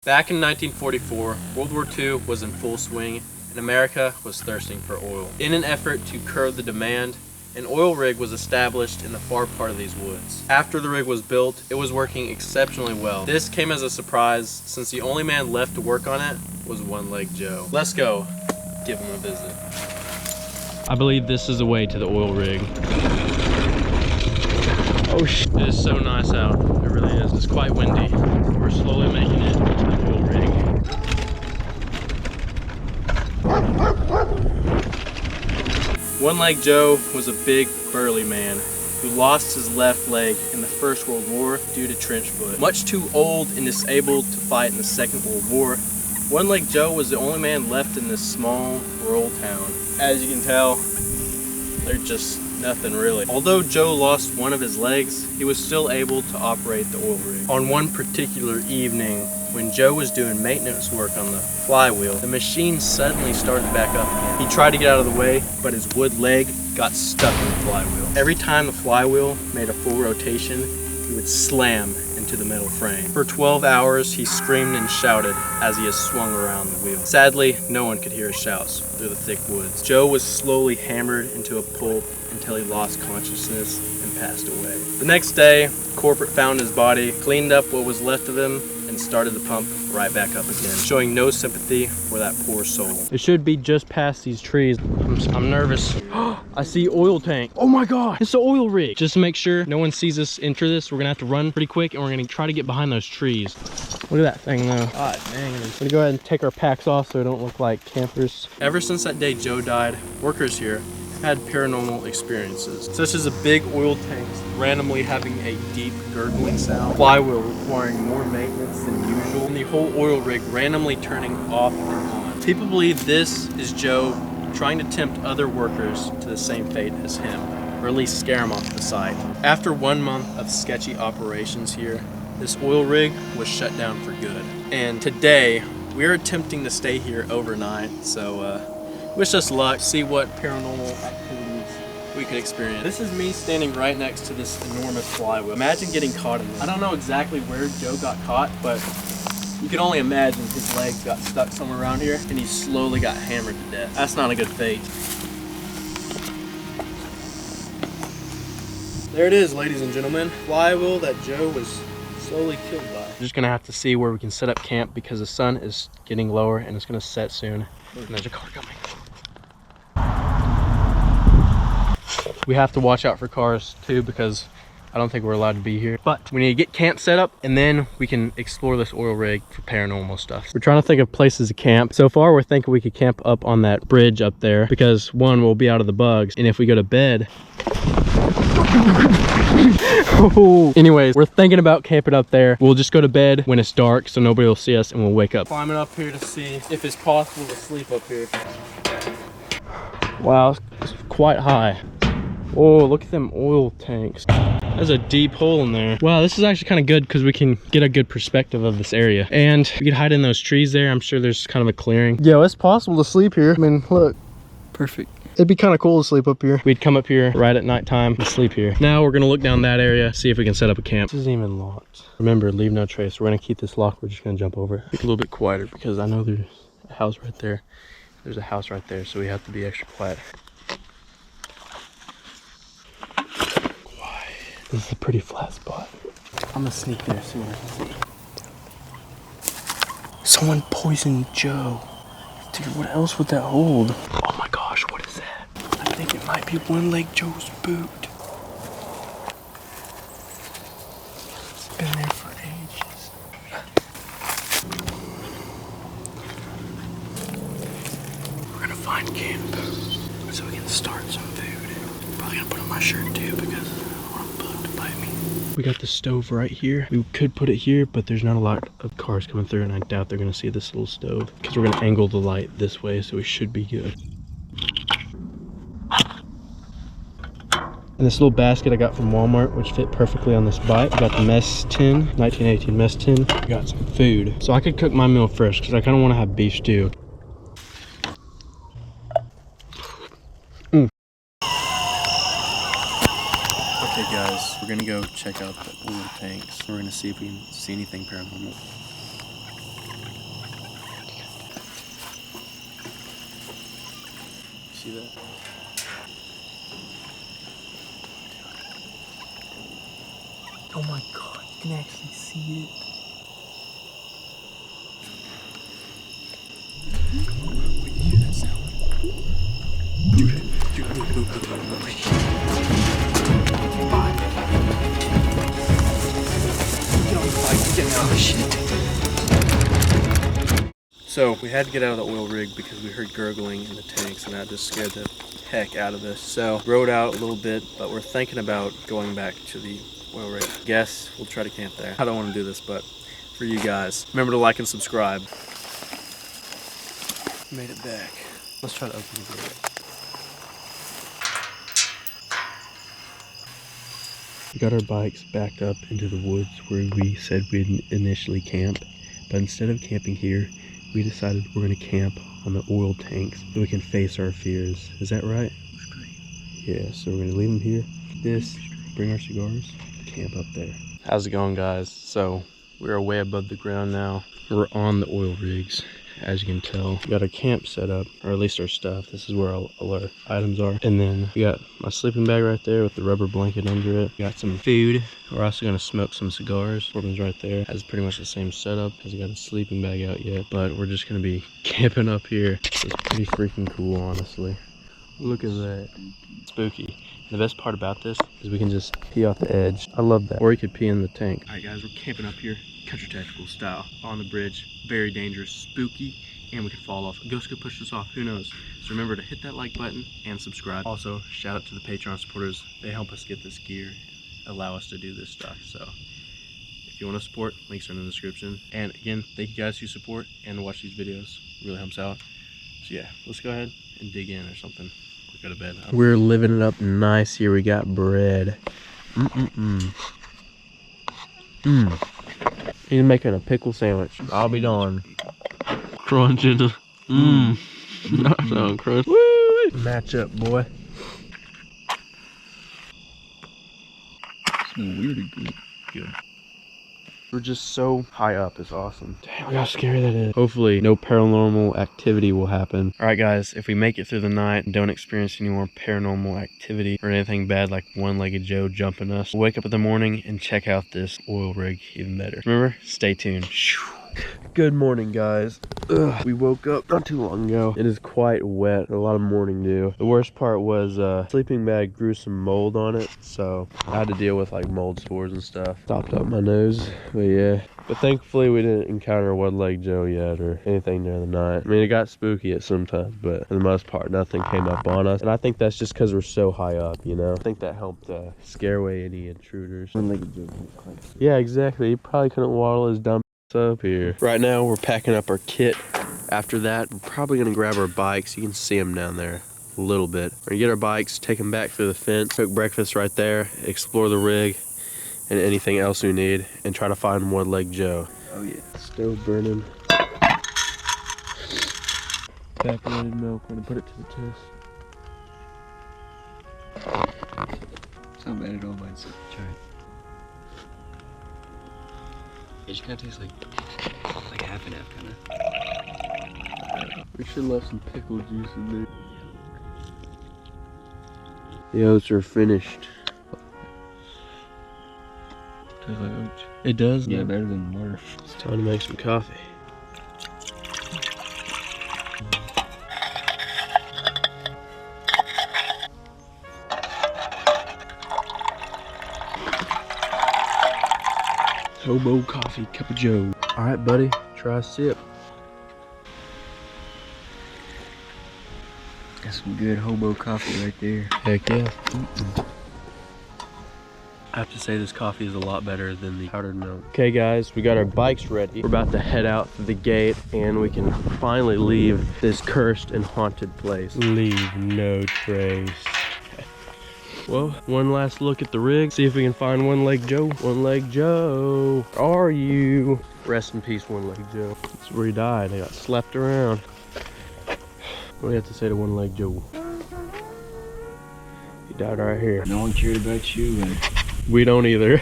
Back in 1944, World War II was in full swing and America was thirsting for oil. In an effort to curb the demand, an oil rig was established in the far part of these woods. After the rig was built, it was working exceptionally well. This came as a surprise since the only man left to work on it was One-Leg Joe. Let's go give him a visit. I believe this is the way to the oil rig. Oh shit, it is so nice out. It really is. It's quite windy. We're slowly making it to the oil rig. One-Leg Joe was a big, burly man who lost his left leg in the First World War due to trench foot. Much too old and disabled to fight in the Second World War, One-Leg Joe was the only man left in this small, rural town. As you can tell, they're just nothing really. Although Joe lost one of his legs, he was still able to operate the oil rig. On one particular evening, when Joe was doing maintenance work on the flywheel, the machine suddenly started back up again. He tried to get out of the way, but his wood leg got stuck in the flywheel. Every time the flywheel made a full rotation, he would slam into the metal frame. For 12 hours, he screamed and shouted as he swung around the wheel. Sadly, no one could hear his shouts through the thick woods. Joe was slowly hammered into a pulp until he lost consciousness and passed away. The next day, corporate found his body, cleaned up what was left of him, and started the pump right back up again, showing no sympathy for that poor soul. It should be just past these trees. I'm nervous. I see oil tank. Oh my god, it's the oil rig. Just to make sure no one sees us enter this, we're gonna have to run pretty quick and we're gonna try to get behind those trees. Look at that thing though. God dang it. We're gonna go ahead and take our packs off so we don't look like campers. Ever since that day Joe died, workers here had paranormal experiences, such as a big oil tank randomly having a deep gurgling sound, flywheel requiring more maintenance than usual, and the whole oil rig randomly turning off and on. People believe this is Joe trying to tempt other workers to the same fate as him, or at least scare them off the site. After 1 month of sketchy operations here, this oil rig was shut down for good. And today, we're attempting to stay here overnight, so wish us luck, see what paranormal activities we could experience. This is me standing right next to this enormous flywheel. Imagine getting caught in this. I don't know exactly where Joe got caught, but you can only imagine his legs got stuck somewhere around here and he slowly got hammered to death. That's not a good fate. There it is, ladies and gentlemen. Flywheel that Joe was slowly killed by. We're just gonna have to see where we can set up camp because the sun is getting lower and it's gonna set soon. And there's a car coming. We have to watch out for cars too because I don't think we're allowed to be here. But we need to get camp set up and then we can explore this oil rig for paranormal stuff. We're trying to think of places to camp. So far we're thinking we could camp up on that bridge up there because one, we'll be out of the bugs, and if we go to bed anyways, we're thinking about camping up there. We'll just go to bed when it's dark so nobody will see us and we'll wake up. Climbing up here to see if it's possible to sleep up here. Wow, it's quite high. Oh, look at them oil tanks. There's a deep hole in there. Wow, this is actually kind of good because we can get a good perspective of this area. And we could hide in those trees there. I'm sure there's kind of a clearing. Yeah, it's possible to sleep here. I mean, look. Perfect. It'd be kind of cool to sleep up here. We'd come up here right at nighttime and sleep here. Now we're gonna look down that area, see if we can set up a camp. This isn't even locked. Remember, leave no trace. We're gonna keep this locked. We're just gonna jump over it. Make it a little bit quieter because I know there's a house right there. There's a house right there, so we have to be extra quiet. This is a pretty flat spot. I'm gonna sneak there, see what I can see. Someone poisoned Joe. Dude, what else would that hold? Oh my gosh, what is that? I think it might be One-Leg Joe's boot. It's been there for ages. We're gonna find camp so we can start some food. Probably gonna put on my shirt too because we got the stove right here. We could put it here, but there's not a lot of cars coming through and I doubt they're gonna see this little stove because we're gonna angle the light this way, so we should be good. And this little basket I got from Walmart, which fit perfectly on this bike. I got the mess tin, 1918 mess tin. I got some food. So I could cook my meal first because I kind of want to have beef stew. Okay guys, we're gonna go check out the oil tanks. We're gonna see if we can see anything paranormal. see that? Oh my god, you can actually see it. Wait, you hear that sound? Dude, go. Get on the bike, get out of shit. So we had to get out of the oil rig because we heard gurgling in the tanks, and that just scared the heck out of us. So rode out a little bit, but we're thinking about going back to the oil rig. Guess we'll try to camp there. I don't want to do this, but for you guys, remember to like and subscribe. Made it back. Let's try to open the door. We got our bikes backed up into the woods where we said we'd initially camp, but instead of camping here, we decided we're going to camp on the oil tanks so we can face our fears. Is that right? Yeah, so we're going to leave them here. Bring our cigars, camp up there. How's it going, guys? So we're way above the ground now. We're on the oil rigs, as you can tell. We got our camp set up, or at least our stuff. This is where all our items are. And then we got my sleeping bag right there with the rubber blanket under it. We got some food. We're also gonna smoke some cigars. Corbin's right there. Has pretty much the same setup. Hasn't got a sleeping bag out yet, but we're just gonna be camping up here. It's pretty freaking cool, honestly. Look at that. Spooky. The best part about this is we can just pee off the edge. I love that. Or you could pee in the tank. All right, guys, we're camping up here, CountryTactical style, on the bridge. Very dangerous, spooky, and we could fall off. A ghost could push us off, who knows? So remember to hit that like button and subscribe. Also, shout out to the Patreon supporters. They help us get this gear, allow us to do this stuff. So if you want to support, links are in the description. And again, thank you guys who support and watch these videos. It really helps out. So yeah, let's go ahead and dig in or something. Go to bed. We're living it up nice here. We got bread. He's making a pickle sandwich. I'll be darned. Crunch into. Not so crunch. Woo! Match up, boy. Smell weird and good. Good. We're just so high up, it's awesome. Damn, look how scary that is. Hopefully no paranormal activity will happen. All right, guys, if we make it through the night and don't experience any more paranormal activity or anything bad like one-legged Joe jumping us, we'll wake up in the morning and check out this oil rig even better. Remember, stay tuned. Good morning, guys. We woke up not too long ago. It is quite wet, a lot of morning dew. The worst part was sleeping bag grew some mold on it, so I had to deal with like mold spores and stuff. Stopped up my nose, but yeah. But thankfully we didn't encounter one-legged Joe yet or anything during the night. I mean, it got spooky at some times, but for the most part, nothing came up on us. And I think that's just because we're so high up, you know? I think that helped scare away any intruders. One-legged Joe. Yeah, exactly. He probably couldn't waddle his dumb up here. Right now we're packing up our kit. After that, we're probably gonna grab our bikes. You can see them down there a little bit. We're gonna get our bikes, take them back through the fence, cook breakfast right there, explore the rig and anything else we need, and try to find one-legged Joe. Oh yeah. Stove burning. Evaporated milk. We're gonna put it to the test. It's not bad at all by itself. Try it. It just kind of tastes like half and half, kind of. We should have left some pickle juice in there. The oats are finished. Tastes like oats. It does? Yeah, better than water. It's time to make some coffee. Hobo coffee, cup of Joe. All right, buddy, try a sip. That's some good hobo coffee right there. Heck yeah. I have to say this coffee is a lot better than the powdered milk. Okay guys, we got our bikes ready. We're about to head out through the gate and we can finally leave this cursed and haunted place. Leave no trace. Well, one last look at the rig. See if we can find one-legged Joe. One-legged Joe, where are you? Rest in peace, one-legged Joe. That's where he died. He got slapped around. What do you have to say to one-legged Joe? He died right here. No one cared about you, and we don't either.